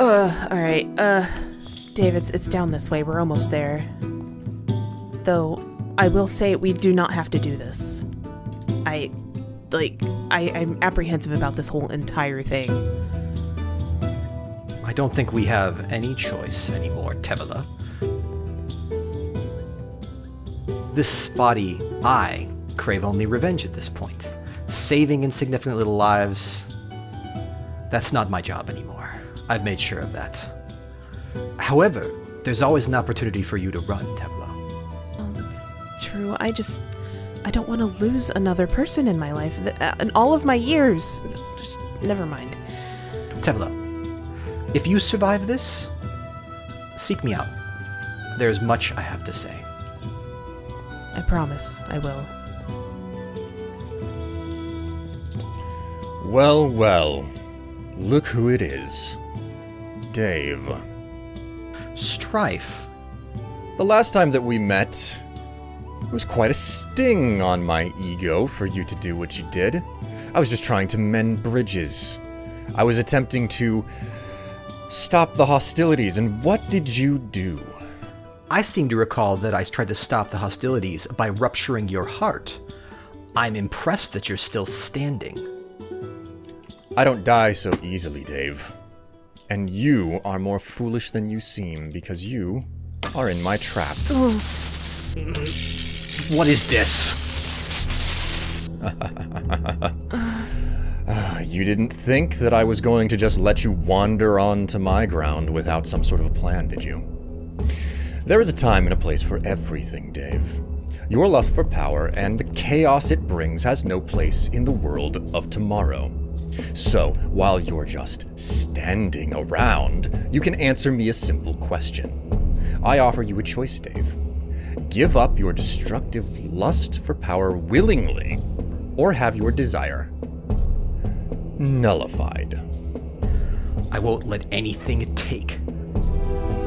Alright, Dave, it's down this way. We're almost there. Though, I will say we do not have to do this. I'm apprehensive about this whole entire thing. I don't think we have any choice anymore, Tevela. This body, I crave only revenge at this point. Saving insignificant little lives, that's not my job anymore. I've made sure of that. However, there's always an opportunity for you to run, Tevela. Oh, that's true. I don't want to lose another person in my life. In all of my years. Just, never mind. Tevela, if you survive this, seek me out. There's much I have to say. I promise, I will. Well, well. Look who it is. Dave. Strife. The last time that we met, it was quite a sting on my ego for you to do what you did. I was just trying to mend bridges. I was attempting to stop the hostilities, and what did you do? I seem to recall that I tried to stop the hostilities by rupturing your heart. I'm impressed that you're still standing. I don't die so easily, Dave. And you are more foolish than you seem, because you are in my trap. What is this? You didn't think that I was going to just let you wander onto my ground without some sort of a plan, did you? There is a time and a place for everything, Dave. Your lust for power and the chaos it brings has no place in the world of tomorrow. So, while you're just standing around, you can answer me a simple question. I offer you a choice, Dave. Give up your destructive lust for power willingly, or have your desire nullified. I won't let anything take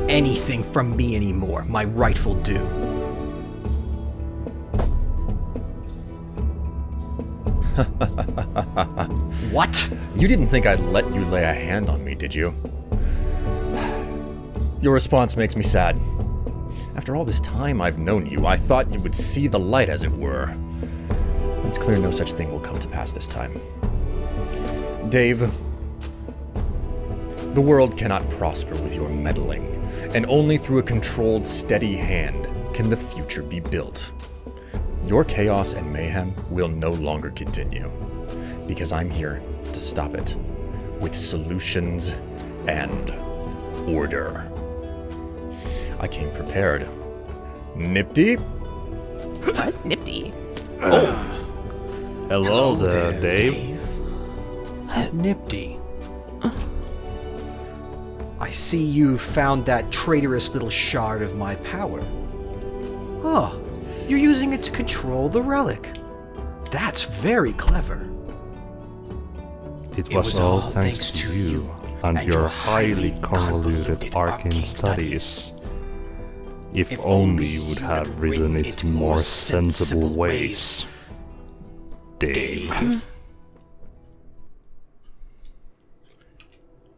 anything from me anymore, my rightful due. What? You didn't think I'd let you lay a hand on me, did you? Your response makes me sad. After all this time I've known you, I thought you would see the light, as it were. It's clear no such thing will come to pass this time. Dave, the world cannot prosper with your meddling, and only through a controlled, steady hand can the future be built. Your chaos and mayhem will no longer continue, because I'm here to stop it with solutions and order. I came prepared. Nifty? What? Nifty? Hello there, Dave. Nifty. I see you found that traitorous little shard of my power. Oh, you're using it to control the relic. That's very clever. It was all thanks to you and your highly convoluted arcane studies. If only you would have written it in more sensible ways, Dave.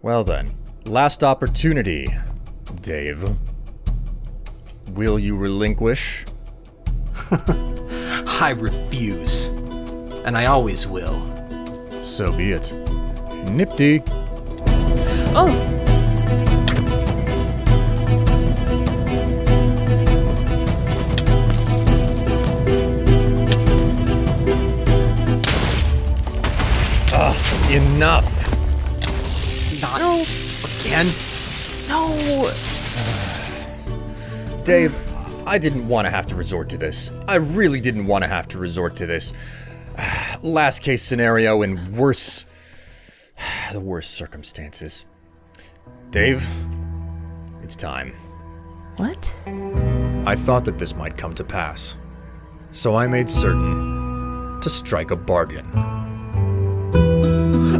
Well then, last opportunity, Dave. Will you relinquish? I refuse. And I always will. So be it. Nifty. Oh! Enough! Not No! again? No! Dave, I didn't want to have to resort to this. I really didn't want to have to resort to this. Last case scenario in the worst circumstances. Dave, it's time. What? I thought that this might come to pass, so I made certain to strike a bargain.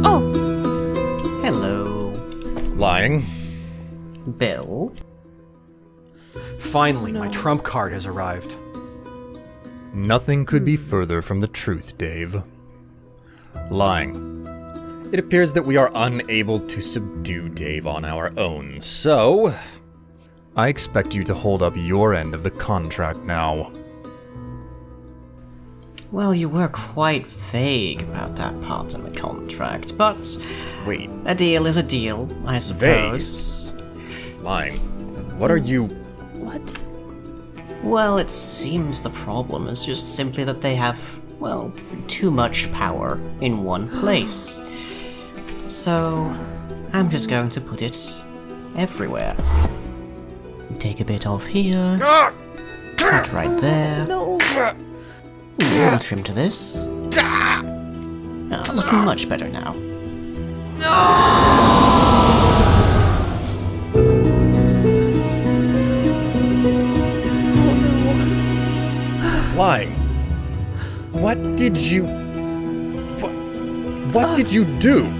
Oh! Hello, Lying. Bill. Finally, my trump card has arrived. Nothing could be further from the truth, Dave. Lying. It appears that we are unable to subdue Dave on our own, so I expect you to hold up your end of the contract now. Well, you were quite vague about that part in the contract, but Wait, a deal is a deal, I suppose. Lying. What are you... What? Well, it seems the problem is just simply that they have, well, too much power in one place. So, I'm just going to put it everywhere. Take a bit off here. Cut right there. No. A little trim to this. Looking much better now. Lying. What did you... What did you do?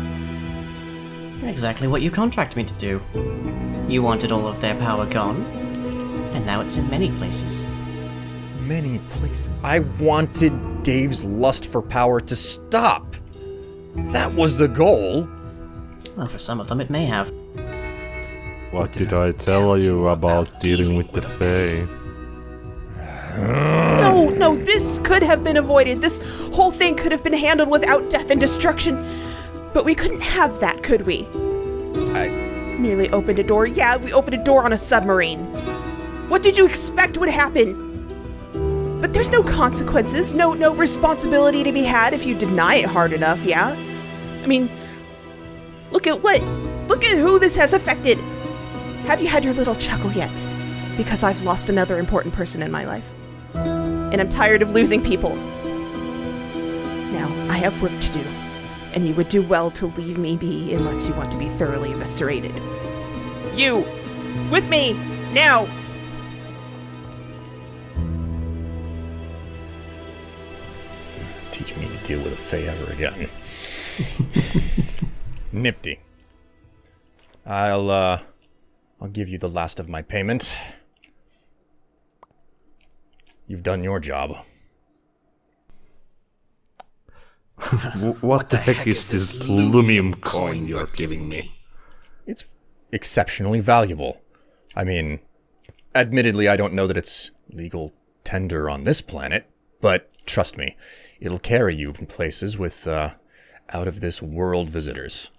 Exactly what you contracted me to do. You wanted all of their power gone, and now it's in many places. Many places. I wanted Dave's lust for power to stop. That was the goal. Well, for some of them it may have. What did I tell you about dealing with the Fae? No, this could have been avoided. This whole thing could have been handled without death and destruction. But we couldn't have that, could we? I merely opened a door. Yeah, we opened a door on a submarine. What did you expect would happen? But there's no consequences, no responsibility to be had if you deny it hard enough, yeah? I mean, look at who this has affected. Have you had your little chuckle yet? Because I've lost another important person in my life. And I'm tired of losing people. Now, I have work to do, and you would do well to leave me be unless you want to be thoroughly eviscerated. You! With me! Now! teach me to deal with a Fae ever again. Nifty. I'll give you the last of my payment. You've done your job. What the heck is this lumium coin you're giving me? It's exceptionally valuable. I mean, admittedly, I don't know that it's legal tender on this planet, but trust me, it'll carry you in places with out-of-this-world visitors.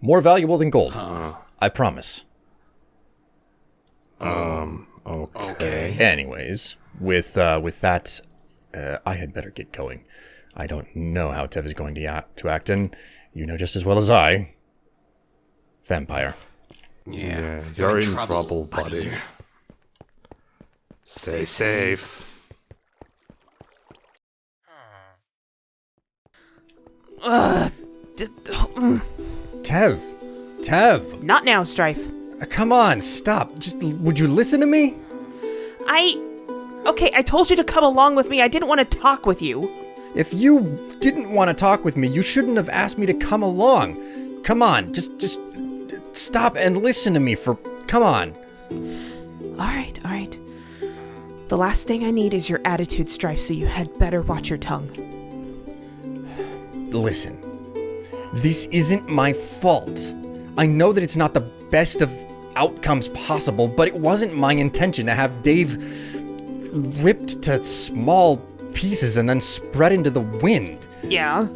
More valuable than gold. I promise. Okay. Anyways, with that, I had better get going. I don't know how Tev is going to act, and you know just as well as I. Vampire. Yeah, you're in trouble, buddy. Stay safe. Tev! Not now, Strife. Come on, stop. Just, would you listen to me? Okay, I told you to come along with me. I didn't want to talk with you. If you didn't want to talk with me, you shouldn't have asked me to come along. Come on, just stop and listen to me come on. All right. The last thing I need is your attitude, Strife, so you had better watch your tongue. Listen, this isn't my fault. I know that it's not the best of outcomes possible, but it wasn't my intention to have Dave ripped to small pieces and then spread into the wind. Yeah?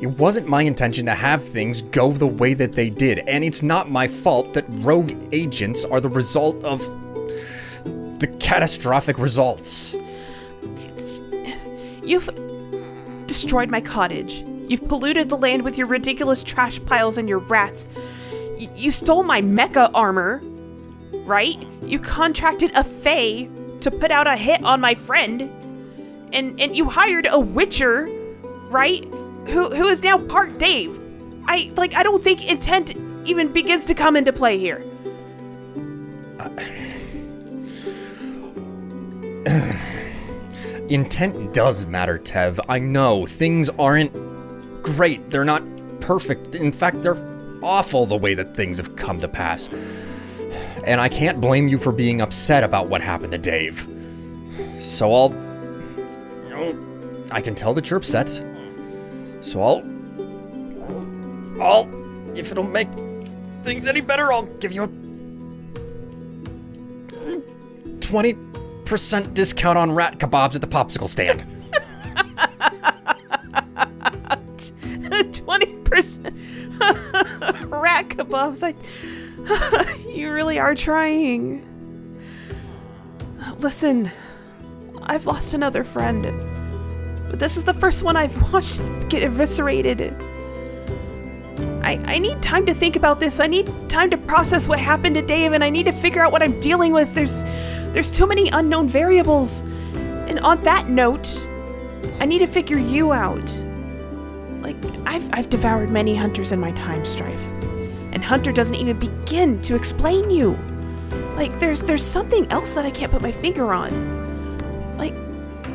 It wasn't my intention to have things go the way that they did, and it's not my fault that rogue agents are the result of the catastrophic results. You've destroyed my cottage. You've polluted the land with your ridiculous trash piles and your rats. You stole my mecha armor, right? You contracted a Fae to put out a hit on my friend. And you hired a Witcher, right? Who is now part Dave. I don't think intent even begins to come into play here. Intent does matter, Tev. I know. Things aren't great. They're not perfect. In fact, they're awful the way that things have come to pass. And I can't blame you for being upset about what happened to Dave. So I can tell that you're upset. So I'll, if it'll make things any better, I'll give you a 20% discount on rat kebabs at the popsicle stand. 20% rat kebabs. You really are trying. Listen, I've lost another friend, but this is the first one I've watched get eviscerated. I need time to think about this. I need time to process what happened to Dave, and I need to figure out what I'm dealing with. There's too many unknown variables. And on that note, I need to figure you out. Like, I've devoured many hunters in my time, Strife. And Hunter doesn't even begin to explain you. Like, there's something else that I can't put my finger on. Like,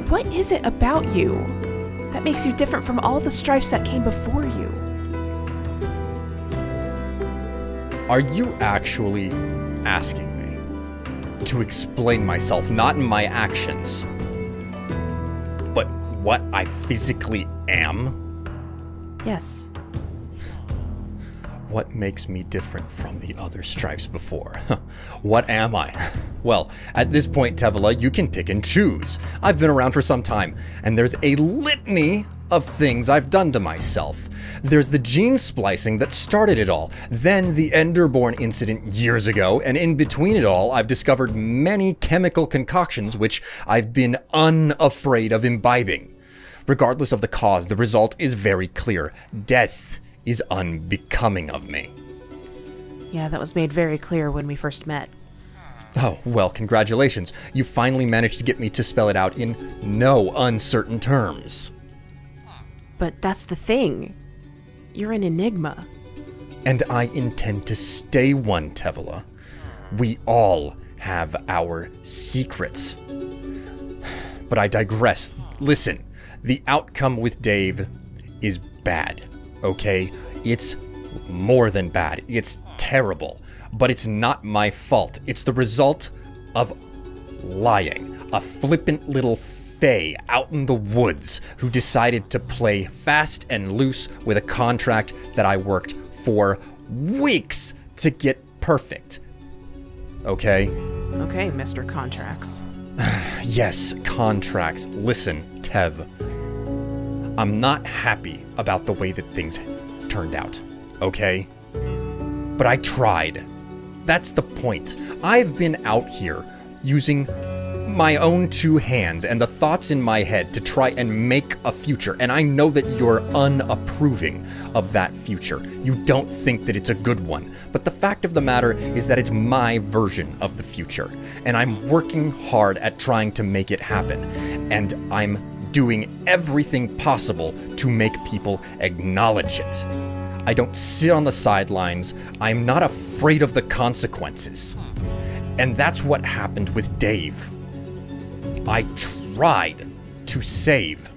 what is it about you that makes you different from all the Strifes that came before you? Are you actually asking me to explain myself, not in my actions, but what I physically am? Yes. What makes me different from the other Strifes before? What am I? Well, at this point, Tevela, you can pick and choose. I've been around for some time, and there's a litany of things I've done to myself. There's the gene splicing that started it all, then the Enderborn incident years ago, and in between it all, I've discovered many chemical concoctions which I've been unafraid of imbibing. Regardless of the cause, the result is very clear. Death is unbecoming of me. Yeah, that was made very clear when we first met. Oh, well, congratulations. You finally managed to get me to spell it out in no uncertain terms. But that's the thing. You're an enigma. And I intend to stay one, Tevela. We all have our secrets. But I digress. Listen, the outcome with Dave is bad, okay? It's more than bad. It's terrible. But it's not my fault. It's the result of lying. A flippant little fae out in the woods who decided to play fast and loose with a contract that I worked for weeks to get perfect. Okay? Okay, Mr. Contracts. Yes, contracts. Listen, Tev. I'm not happy about the way that things turned out, okay? But I tried. That's the point. I've been out here using my own two hands and the thoughts in my head to try and make a future, and I know that you're unapproving of that future. You don't think that it's a good one, but the fact of the matter is that it's my version of the future, and I'm working hard at trying to make it happen, and I'm doing everything possible to make people acknowledge it. I don't sit on the sidelines. I'm not afraid of the consequences. And that's what happened with Dave. I tried to save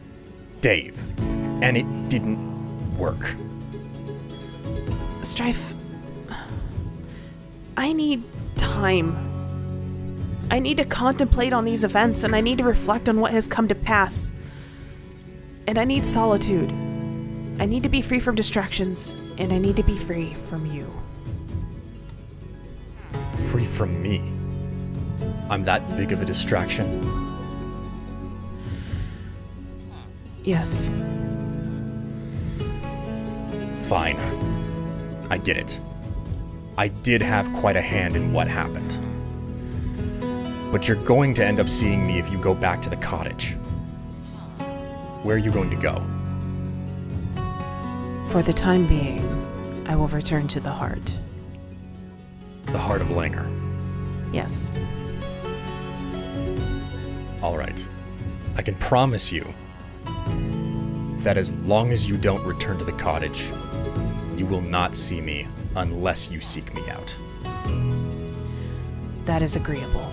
Dave, and it didn't work. Strife, I need time. I need to contemplate on these events, and I need to reflect on what has come to pass. And I need solitude. I need to be free from distractions, and I need to be free from you. Free from me? I'm that big of a distraction? Yes. Fine. I get it. I did have quite a hand in what happened. But you're going to end up seeing me if you go back to the cottage. Where are you going to go? For the time being, I will return to the heart. The heart of Langer. Yes. All right. I can promise you that as long as you don't return to the cottage, you will not see me unless you seek me out. That is agreeable.